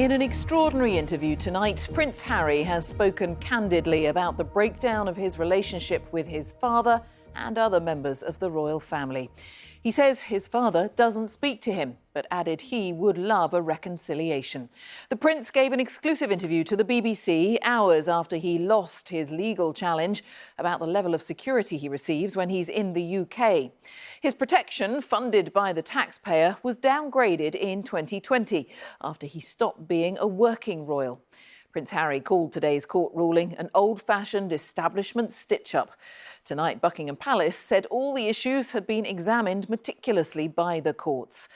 In an extraordinary interview tonight, Prince Harry has spoken candidly about the breakdown of his relationship with his father and other members of the royal family. He says his father doesn't speak to him, but added he would love a reconciliation. The Prince gave an exclusive interview to the BBC hours after he lost his legal challenge about the level of security he receives when he's in the UK. His protection, funded by the taxpayer, was downgraded in 2020 after he stopped being a working royal. Prince Harry called today's court ruling an old-fashioned establishment stitch-up. Tonight, Buckingham Palace said all the issues had been examined meticulously by the courts.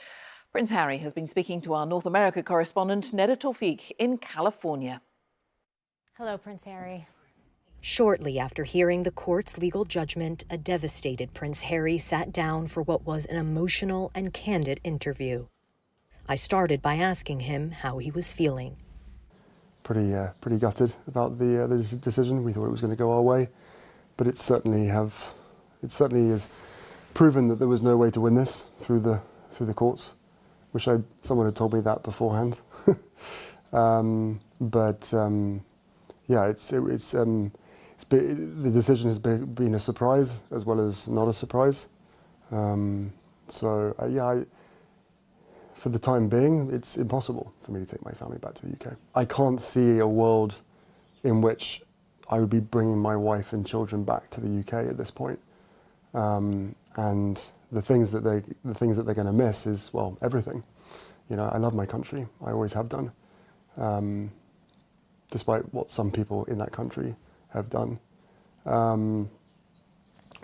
Prince Harry has been speaking to our North America correspondent, Neda Tawfiq, in California. Hello, Prince Harry. Shortly after hearing the court's legal judgment, a devastated Prince Harry sat down for what was an emotional and candid interview. I started by asking him how he was feeling. Pretty gutted about the decision. We thought it was going to go our way, but it certainly has proven that there was no way to win this through the courts. Wish someone had told me that beforehand. Yeah, the decision has been a surprise as well as not a surprise. For the time being, it's impossible for me to take my family back to the UK. I can't see a world in which I would be bringing my wife and children back to the UK at this point. And the things that they're going to miss is, well, everything. You know, I love my country. I always have done, despite what some people in that country have done.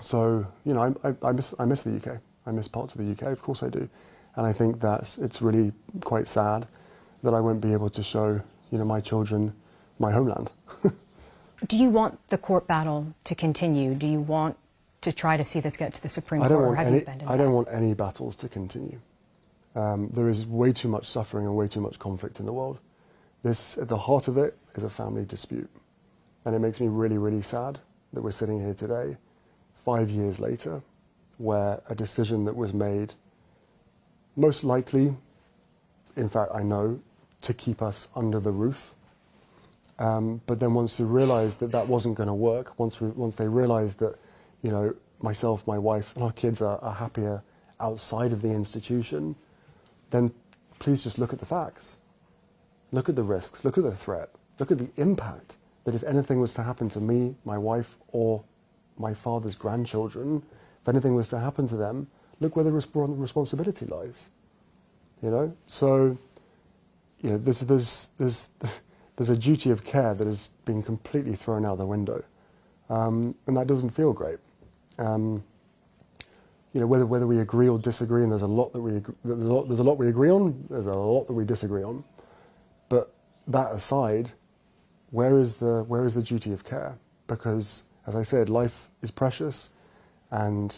So, you know, I miss the UK. I miss parts of the UK. Of course I do. And I think that it's really quite sad that I won't be able to show, you know, my children my homeland. Do you want the court battle to continue? Do you want to try to see this get to the Supreme Court? I don't want any battles to continue. There is way too much suffering and way too much conflict in the world. At the heart of it is a family dispute. And it makes me really, really sad that we're sitting here today, 5 years later, where a decision that was made most likely, in fact, I know, to keep us under the roof. But then once they realised that that wasn't going to work, once they realised that, you know, myself, my wife, and our kids are happier outside of the institution, then please just look at the facts. Look at the risks. Look at the threat. Look at the impact that if anything was to happen to me, my wife, or my father's grandchildren, if anything was to happen to them, look where the responsibility lies, you know. So, you know, there's a duty of care that has been completely thrown out the window, and that doesn't feel great. You know, whether we agree or disagree, and there's a lot we agree on, there's a lot that we disagree on. But that aside, where is the duty of care? Because, as I said, life is precious, and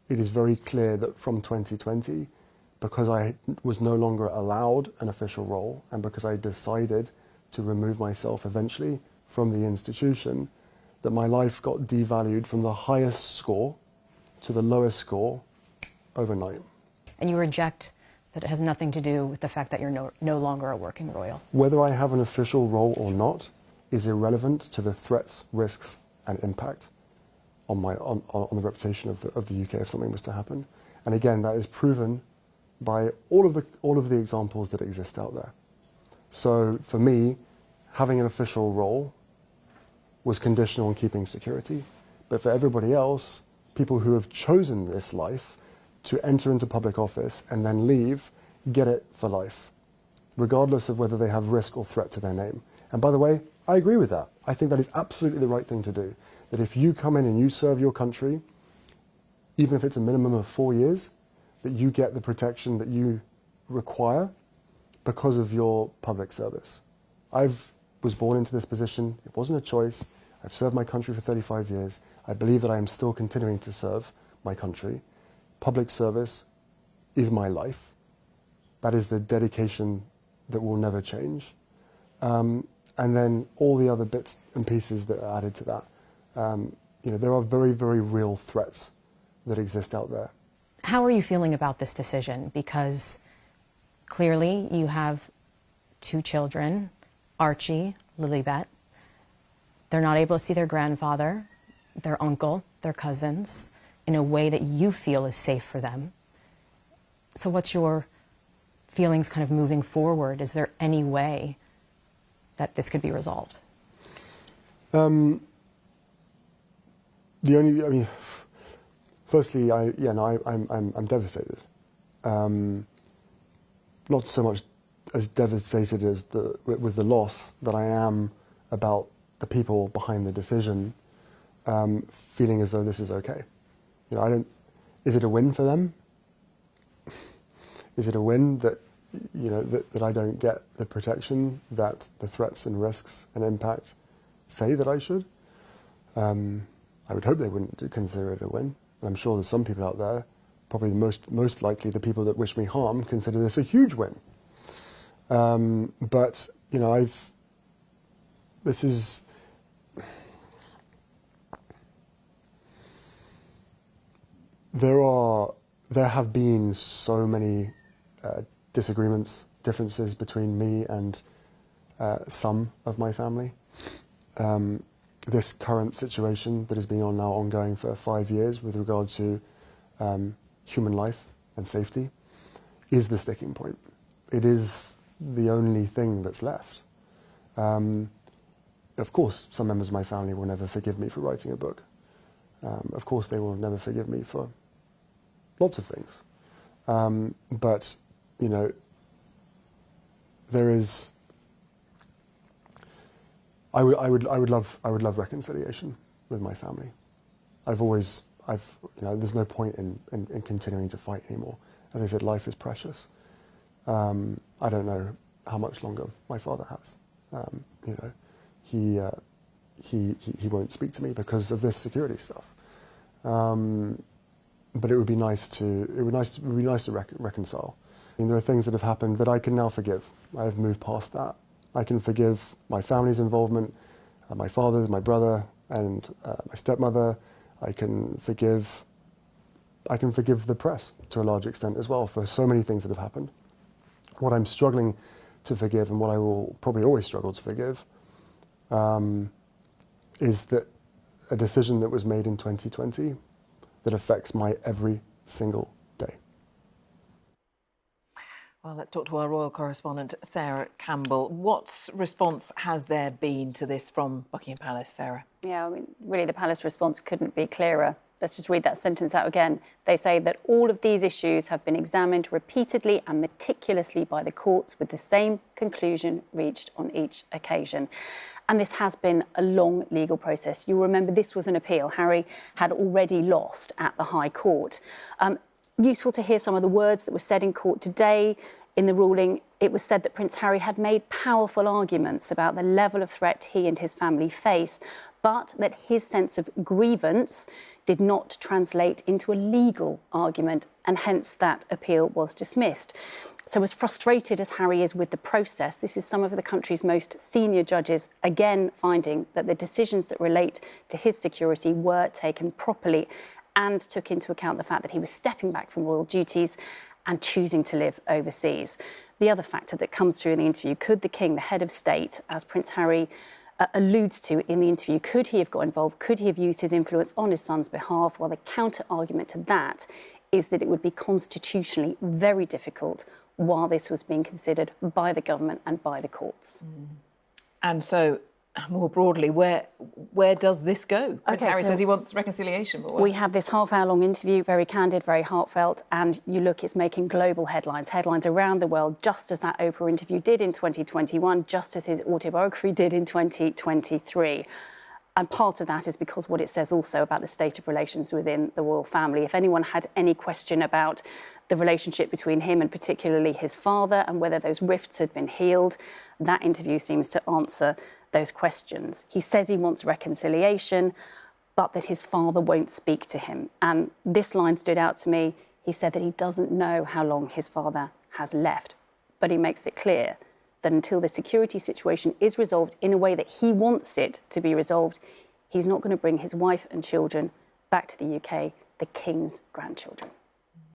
it is very clear that from 2020, because I was no longer allowed an official role, and because I decided to remove myself eventually from the institution, that my life got devalued from the highest score to the lowest score overnight. And you reject that it has nothing to do with the fact that you're no longer a working royal? Whether I have an official role or not is irrelevant to the threats, risks, and impact on the reputation of the UK if something was to happen. And again, that is proven by all of the examples that exist out there. So for me, having an official role was conditional on keeping security. But for everybody else, people who have chosen this life to enter into public office and then leave, get it for life, regardless of whether they have risk or threat to their name. And by the way, I agree with that. I think that is absolutely the right thing to do. That if you come in and you serve your country, even if it's a minimum of 4 years, that you get the protection that you require because of your public service. I was born into this position. It wasn't a choice. I've served my country for 35 years. I believe that I am still continuing to serve my country. Public service is my life. That is the dedication that will never change. And then all the other bits and pieces that are added to that. You know, there are very, very real threats that exist out there. How are you feeling about this decision? Because clearly you have 2 children, Archie, Lilibet. They're not able to see their grandfather, their uncle, their cousins, in a way that you feel is safe for them. So what's your feelings kind of moving forward? Is there any way that this could be resolved? The only, I mean, firstly, I'm devastated. Not so much as devastated as with the loss that I am about the people behind the decision, feeling as though this is okay. You know, is it a win for them? Is it a win that, you know, that I don't get the protection that the threats and risks and impact say that I should? I would hope they wouldn't consider it a win. And I'm sure there's some people out there, probably the most likely the people that wish me harm, consider this a huge win. But, you know, there have been so many disagreements, differences between me and some of my family. This current situation that has been ongoing for 5 years with regard to human life and safety is the sticking point. It is the only thing that's left. Of course, some members of my family will never forgive me for writing a book. Of course, they will never forgive me for lots of things. But, you know, there is. I would love reconciliation with my family. There's no point in continuing to fight anymore. As I said, life is precious. I don't know how much longer my father has. You know, he won't speak to me because of this security stuff. But it would be nice to reconcile. I mean, there are things that have happened that I can now forgive. I have moved past that. I can forgive my family's involvement, my father's, my brother, and my stepmother. I can forgive the press to a large extent as well for so many things that have happened. What I'm struggling to forgive, and what I will probably always struggle to forgive, is that a decision that was made in 2020 that affects my every single day. Well, let's talk to our royal correspondent, Sarah Campbell. What response has there been to this from Buckingham Palace, Sarah? Yeah, I mean, really, the palace response couldn't be clearer. Let's just read that sentence out again. They say that all of these issues have been examined repeatedly and meticulously by the courts with the same conclusion reached on each occasion. And this has been a long legal process. You'll remember this was an appeal Harry had already lost at the High Court. Useful to hear some of the words that were said in court today. In the ruling, it was said that Prince Harry had made powerful arguments about the level of threat he and his family face, but that his sense of grievance did not translate into a legal argument, and hence that appeal was dismissed. So as frustrated as Harry is with the process, this is some of the country's most senior judges again finding that the decisions that relate to his security were taken properly and took into account the fact that he was stepping back from royal duties and choosing to live overseas. The other factor that comes through in the interview, could the King, the head of state, as Prince Harry alludes to in the interview, could he have got involved? Could he have used his influence on his son's behalf? Well, the counter-argument to that is that it would be constitutionally very difficult while this was being considered by the government and by the courts. And so, more broadly, where does this go? Okay, Harry says he wants reconciliation. But we have this half-hour-long interview, very candid, very heartfelt, and you look, it's making global headlines around the world, just as that Oprah interview did in 2021, just as his autobiography did in 2023. And part of that is because what it says also about the state of relations within the royal family. If anyone had any question about the relationship between him and particularly his father and whether those rifts had been healed, that interview seems to answer those questions. He says he wants reconciliation, but that his father won't speak to him. And this line stood out to me. He said that he doesn't know how long his father has left, but he makes it clear that until the security situation is resolved in a way that he wants it to be resolved, he's not going to bring his wife and children back to the UK, the King's grandchildren.